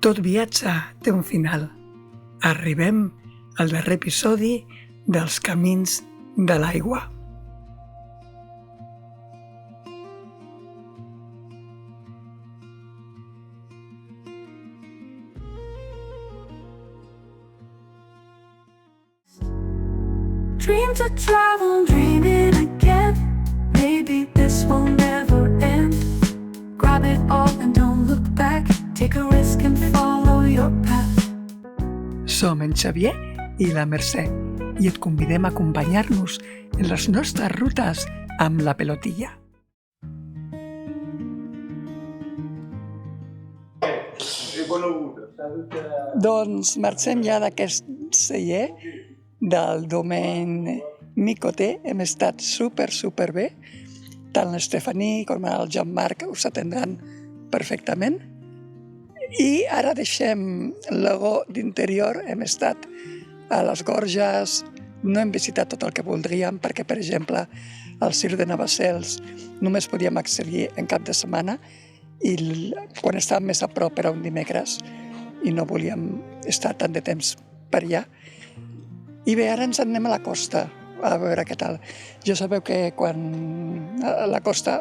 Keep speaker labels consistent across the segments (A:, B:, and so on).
A: Tot viatge té un final. Arribem al darrer episodi dels Camins de l'Aigua.
B: Dream to travel, dreaming again. Maybe this will never end. Grab it all and don't look back. Take a risk and follow your path.
A: Som en Xavier i la Mercè i et convidem a acompanyar-nos en les nostres rutes amb la pelotilla. Doncs marxem ja d'aquest celler del Domaine Micoté. Hem estat super bé. Tant l'Estefanie com el Jean-Marc us atendran perfectament. I ara deixem l'Ego d'interior. Hem estat a les Gorges, no hem visitat tot el que voldríem perquè, per exemple, al Circ de Navacels només podíem accedir en cap de setmana i quan estàvem més a prop era un dimecres i no volíem estar tant de temps per allà. I bé, ara ens anem a la costa a veure què tal. Ja sabeu que quan la costa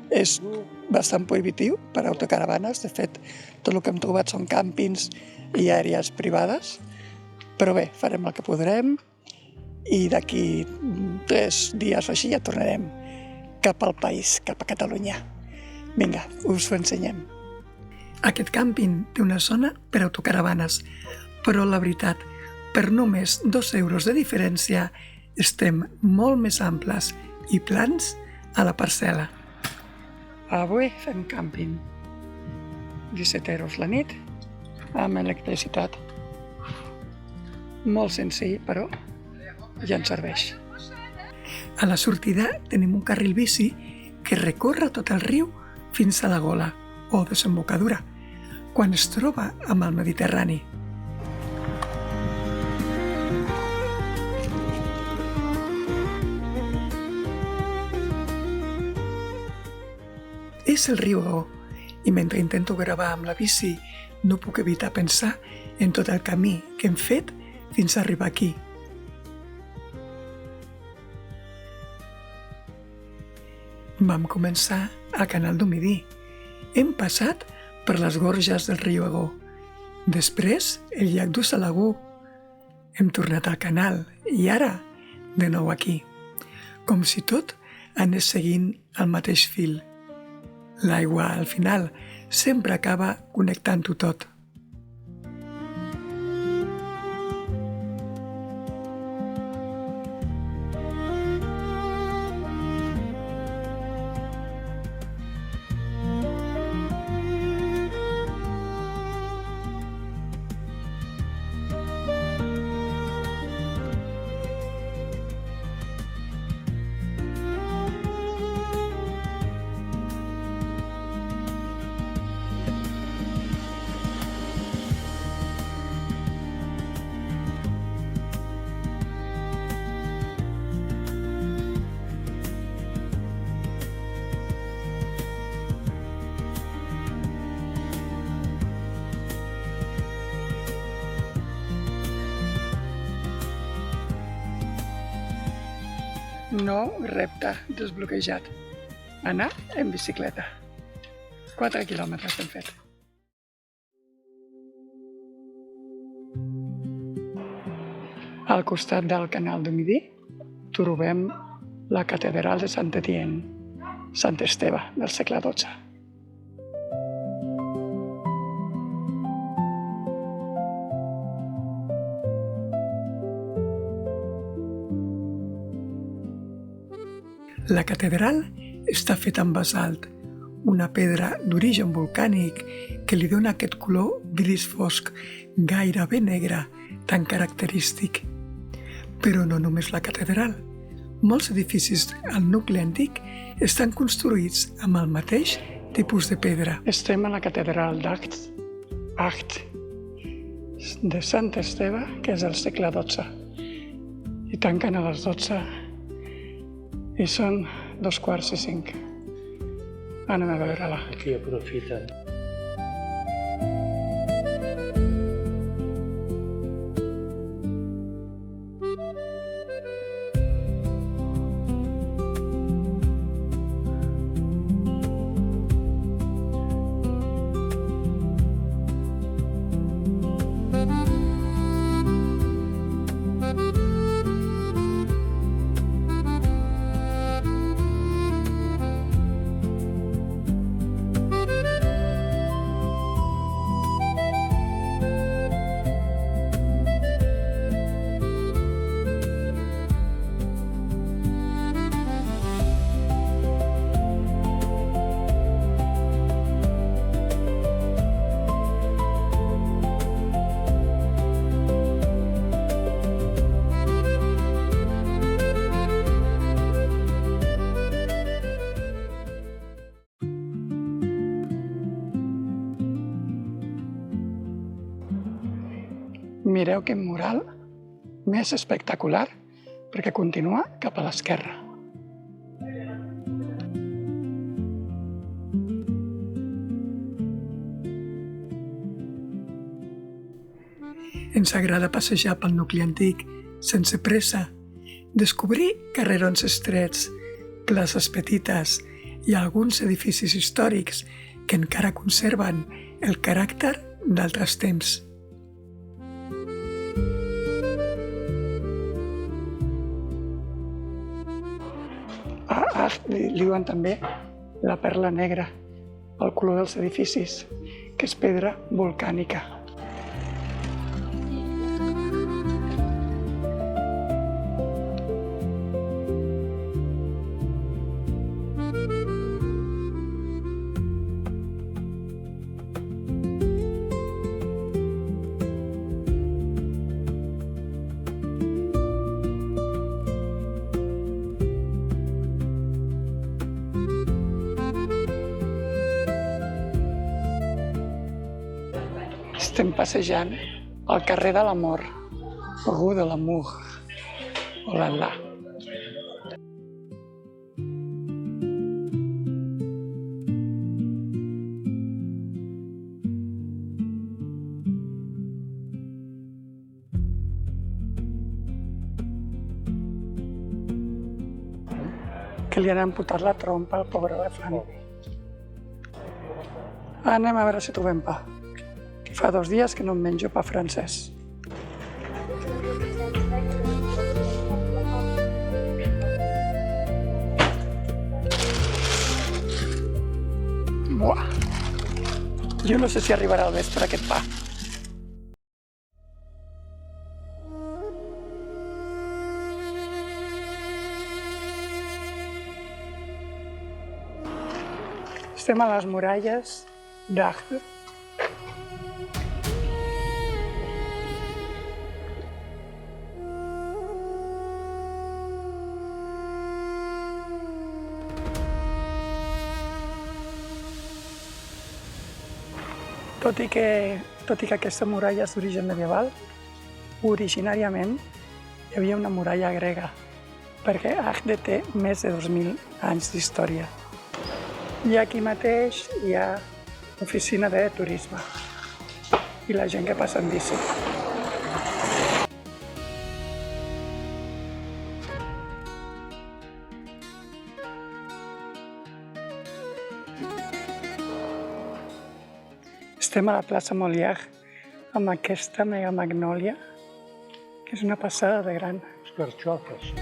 A: és bastant prohibitiu per a autocaravanes. De fet, tot el que hem trobat són càmpings i àrees privades. Però bé, farem el que podrem i d'aquí 3 dies o així ja tornarem cap al país, cap a Catalunya. Vinga, us ho ensenyem. Aquest càmping té una zona per a autocaravanes, però la veritat, per només 2 euros de diferència, estem molt més amples i plans a la parcel·la. Avui fem càmping. 17 euros la nit, amb electricitat. Molt senzill, però ja ens serveix. A la sortida tenim un carril bici que recorre tot el riu fins a la Gola, o desembocadura, quan es troba amb el Mediterrani. És el riu Ego, i mentre intento gravar amb la bici no puc evitar pensar en tot el camí que hem fet fins a arribar aquí. Vam començar al canal du Midi. Hem passat per les gorges del riu Ego. Després, el llac du Salagú. Hem tornat al canal i ara, de nou aquí. Com si tot anés seguint el mateix fil. L'aigua, al final, sempre acaba connectant-ho tot. Nou repte desbloquejat. Anar en bicicleta. 4 quilòmetres hem fet. Al costat del canal du Midi trobem la catedral de Saint-Étienne, Sant Esteve, del segle XII. La catedral està feta amb basalt, una pedra d'origen volcànic que li dona aquest color gris fosc, gairebé negre, tan característic. Però no només la catedral. Molts edificis al nucli antic estan construïts amb el mateix tipus de pedra. Estem a la catedral d'Acht de Sant Esteve, que és del segle XII. I tanquen a les 12 i són 2:45. Anem a veure-la.
C: Aquí aprofiten.
A: Mireu quin mural més espectacular, perquè continua cap a l'esquerra. Ens agrada passejar pel nucli antic sense pressa, descobrir carrerons estrets, places petites i alguns edificis històrics que encara conserven el caràcter d'altres temps. A Agde li diuen també la perla negra, el color dels edificis, que és pedra volcànica. Estem passejant al carrer de l'Amor, Rue de l'Amour. Oh là là! Que li han amputat la trompa al pobre elefant. Anem a veure si trobem pa. Fa 2 dies que no em menjo pa francès. Buah! Jo no sé si arribarà al vespre aquest pa. Estem a les muralles d'Agde. Tot i que aquesta muralla és d'origen medieval, originàriament hi havia una muralla grega, perquè Agde té més de 2.000 anys d'història. I aquí mateix hi ha oficina de turisme i la gent que passa en bici. Estem a la plaça Molière amb aquesta mega magnòlia, que és una passada de gran.
C: Les carxofes.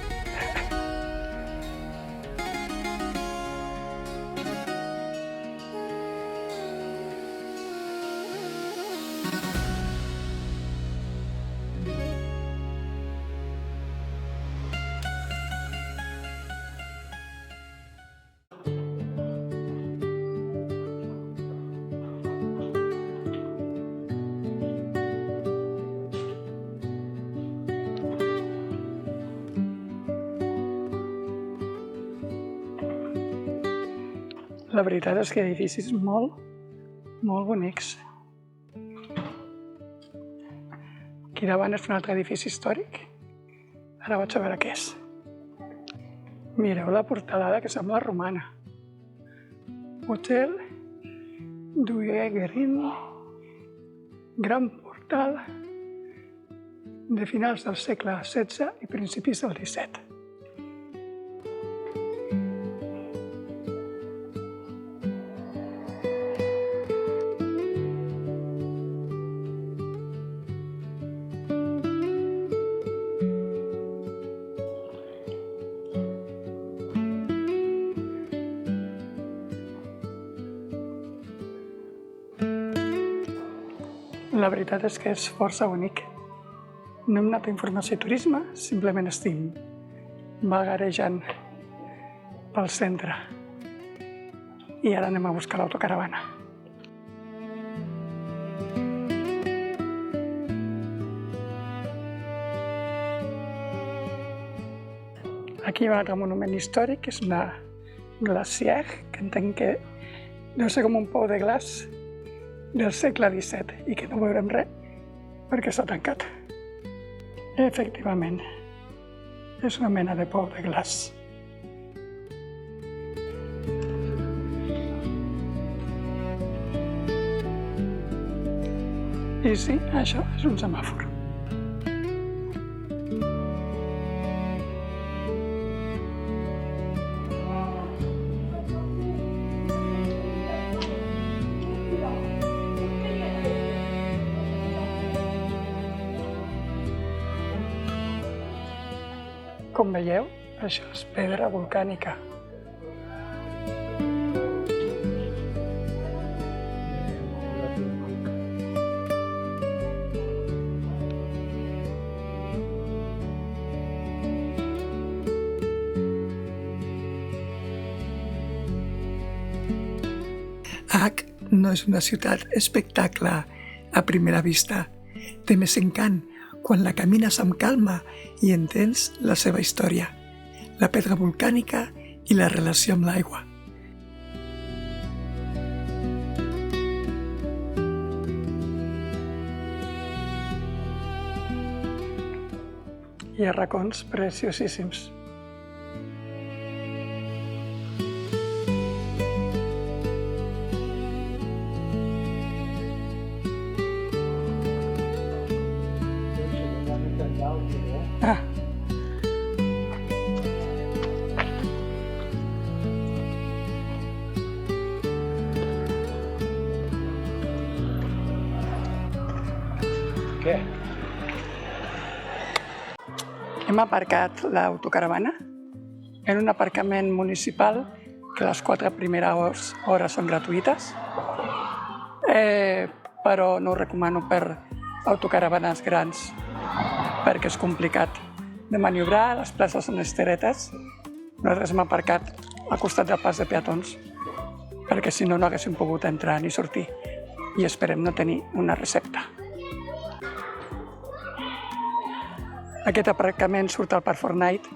A: La veritat és que hi ha edificis molt bonics. Aquí davant és un altre edifici històric. Ara vaig a veure què és. Mireu la portalada, que sembla romana. Hotel Duguerin, gran portal de finals del segle XVI i principis del XVII. La veritat és que és força bonic. No hem anat a informació i turisme, simplement estem vagarejant pel centre. I ara anem a buscar l'autocaravana. Aquí hi ha un altre monument històric, que és una glacière, que entenc que deu ser com un pou de glaç del segle XVII i que no veurem res perquè s'ha tancat. Efectivament, és una mena de pou de glaç. I sí, això és un semàfor. Com veieu, això és pedra volcànica. Hac no és una ciutat espectacle a primera vista. Té més encant quan la camines amb calma i entens la seva història, la pedra volcànica i la relació amb l'aigua. Hi ha racons preciosíssims. Ah.
C: Què?
A: Hem aparcat l'autocaravana en un aparcament municipal que les 4 primeres hores són gratuïtes, però no ho recomano per autocaravanes grans perquè és complicat de maniobrar, les places són estretes. Nosaltres hem aparcat al costat del pas de peatons perquè si no, no haguéssim pogut entrar ni sortir i esperem no tenir una recepta. Aquest aparcament surt al Parc Fortnite,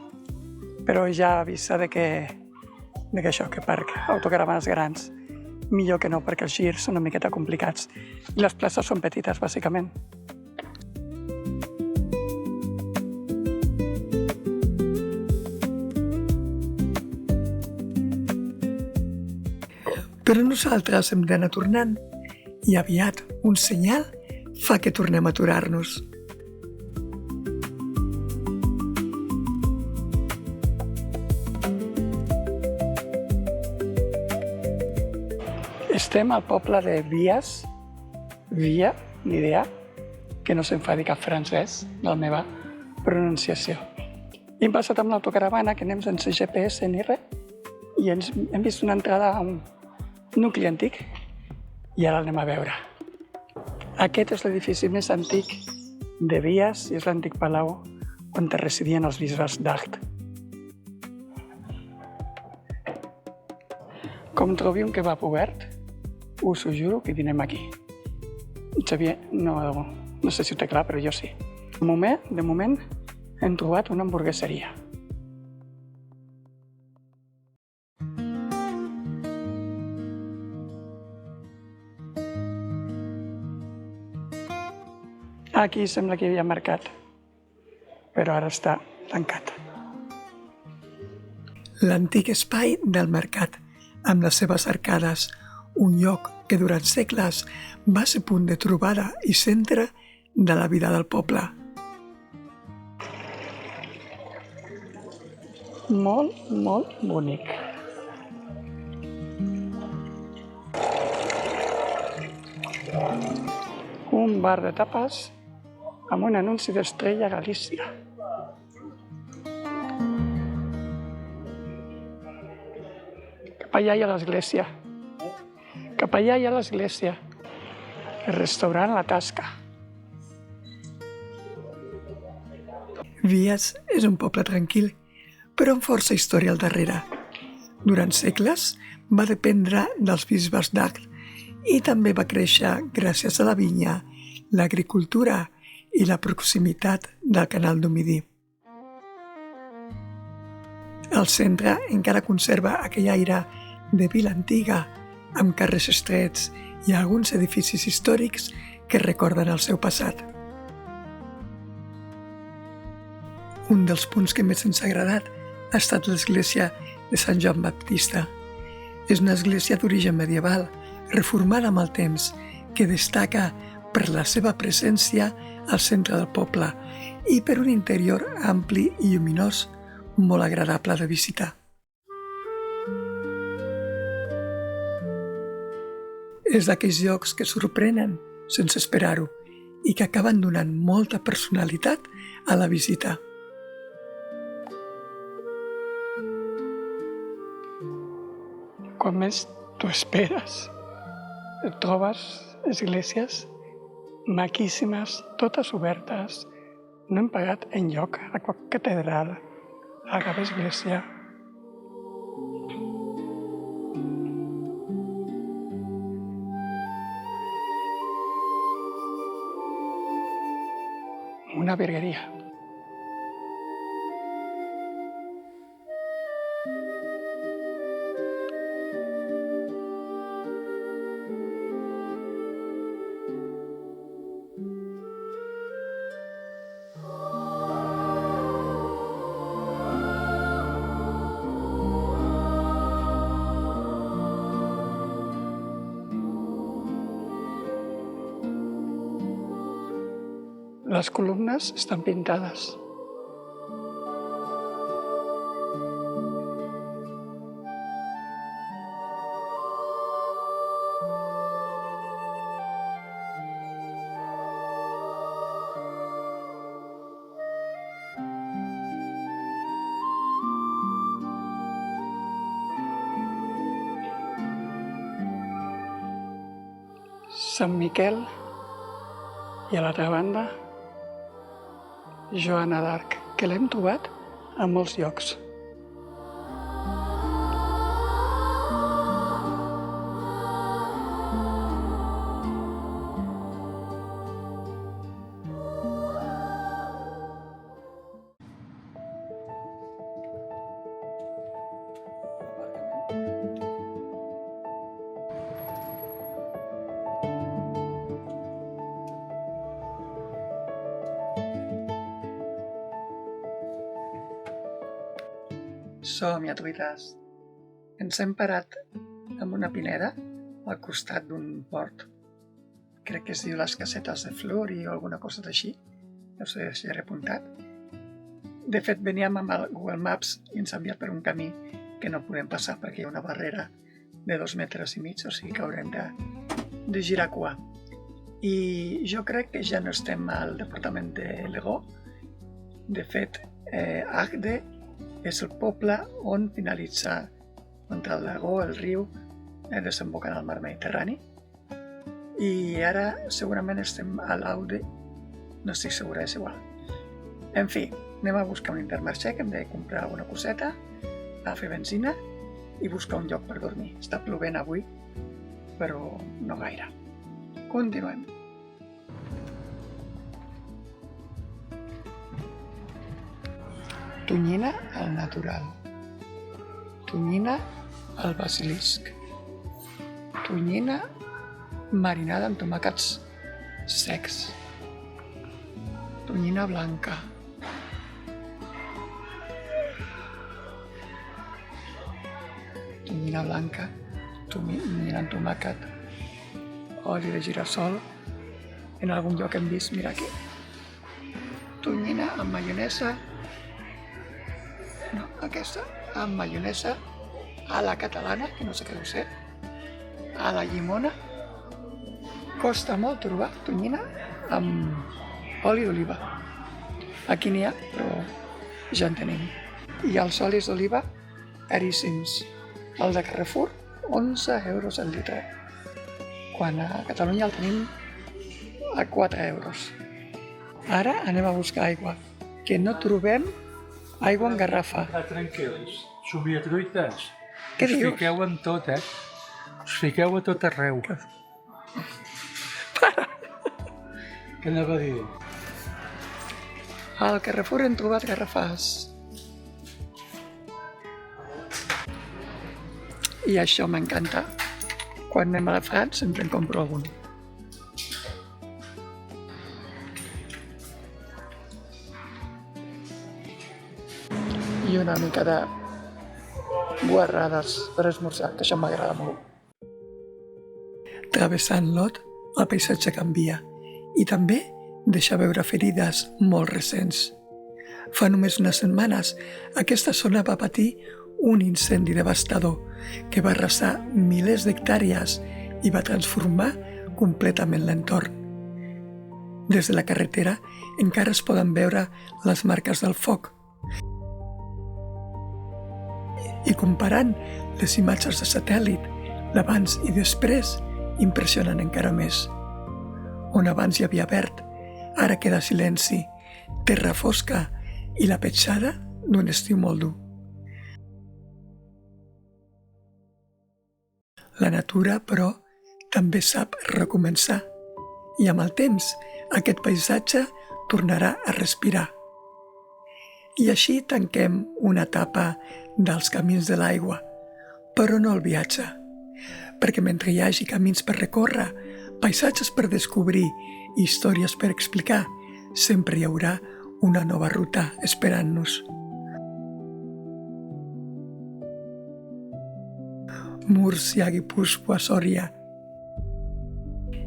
A: però ja avisa que per autocaravanes grans millor que no, perquè els girs són una miqueta complicats i les places són petites, bàsicament. Però nosaltres hem d'anar tornant i aviat un senyal fa que tornem a aturar-nos. Estem al poble de Vies, Via, ni idea, que no s'enfadi cap francès de la meva pronunciació. I hem passat amb l'autocaravana, que anem sense GPS ni res, i hem vist una entrada a un nucli antic i ara l'anem a veure. Aquest és l'edifici més antic de Vies i és l'antic palau on residien els bisbes d'Agt. Com trobi un kebab obert, us ho juro que dinem aquí. Xavier, no sé si ho té clar, però jo sí. De moment, hem trobat una hamburgueseria. Aquí sembla que hi havia mercat, però ara està tancat. L'antic espai del mercat, amb les seves arcades, un lloc que durant segles va ser punt de trobada i centre de la vida del poble. Molt, molt bonic. Un bar de tapes amb un anunci d'Estrella Galícia. Cap allà hi ha l'església. Cap allà hi ha l'església. El restaurant La Tasca. Vies és un poble tranquil, però amb força història al darrere. Durant segles va dependre dels bisbes d'Agt i també va créixer gràcies a la vinya, l'agricultura i la proximitat del canal d'Umidí. El centre encara conserva aquell aire de vila antiga, amb carrers estrets i alguns edificis històrics que recorden el seu passat. Un dels punts que més ens ha agradat ha estat l'església de Sant Joan Baptista. És una església d'origen medieval, reformada amb el temps, que destaca per la seva presència al centre del poble i per un interior ampli i lluminós, molt agradable de visitar. És d'aquells llocs que sorprenen sense esperar-ho i que acaben donant molta personalitat a la visita. Quan més t'ho esperes, et trobes esglésies maquíssimes, totes obertes. No hem pagat enlloc a cap catedral, a cap església. Una virgueria. Les columnes estan pintades. Sant Miquel i a l'altra banda Joana d'Arc, que l'hem trobat a molts llocs. Som-hi, truites. Ens hem parat en una pineda al costat d'un port. Crec que es diu les Casetes de Flori o alguna cosa així. No sé si he apuntat. De fet, veníem amb el Google Maps i ens ha enviat per un camí que no podem passar perquè hi ha una barrera de 2,5 metres, o sigui que haurem de girar cua. I jo crec que ja no estem al departament de Legó. De fet, Agde és el poble on finalitza entre el Legó, el riu, desembocant al mar Mediterrani. I ara segurament estem a l'Aude, no estic segura, és igual. En fi, anem a buscar un Intermarché, que hem de comprar alguna coseta, a fer benzina i buscar un lloc per dormir. Està plovent avui, però no gaire. Continuem. Tonyina al natural, tonyina al basilisc, tonyina marinada amb tomàquets secs, tonyina blanca, tonyina amb tomàquet, oli de girassol, en algun lloc hem vist, mira aquí, tonyina amb maionesa, no, aquesta, amb maionesa a la catalana, que no sé què deu ser, a la llimona. Costa molt trobar tonyina amb oli d'oliva. Aquí n'hi ha, però ja en tenim. I els olis d'oliva caríssims. El de Carrefour, 11 euros el litre, quan a Catalunya el tenim a 4 euros. Ara anem a buscar aigua, que no trobem aigua en garrafa.
C: Tranquils, somiatruites.
A: Què dius?
C: Us fiqueu en tot, Us fiqueu a tot arreu. Què anava a dir?
A: Al Carrefour hem trobat garrafes. I això m'encanta. Quan anem a la Fat sempre en compro algun. una mica de guarrades per esmorzar, que això m'agrada molt. Travessant l'Ot, el paisatge canvia i també deixa veure ferides molt recents. Fa només unes setmanes, aquesta zona va patir un incendi devastador que va arrasar milers d'hectàrees i va transformar completament l'entorn. Des de la carretera encara es poden veure les marques del foc. I comparant les imatges de satèl·lit, l'abans i després, impressionen encara més. On abans hi havia verd, ara queda silenci, terra fosca i la petjada d'un estiu molt dur. La natura, però, també sap recomençar i amb el temps aquest paisatge tornarà a respirar. I així tanquem una etapa dels camins de l'aigua, però no el viatge, perquè mentre hi hagi camins per recórrer, paisatges per descobrir i històries per explicar, sempre hi haurà una nova ruta esperant-nos. Múrcia, Guipúscoa, Sòria.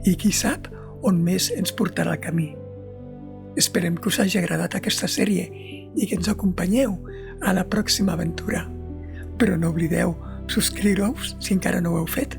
A: I qui sap on més ens portarà el camí. Esperem que us hagi agradat aquesta sèrie i que ens acompanyeu a la pròxima aventura. Però no oblideu subscriure-us si encara no ho heu fet.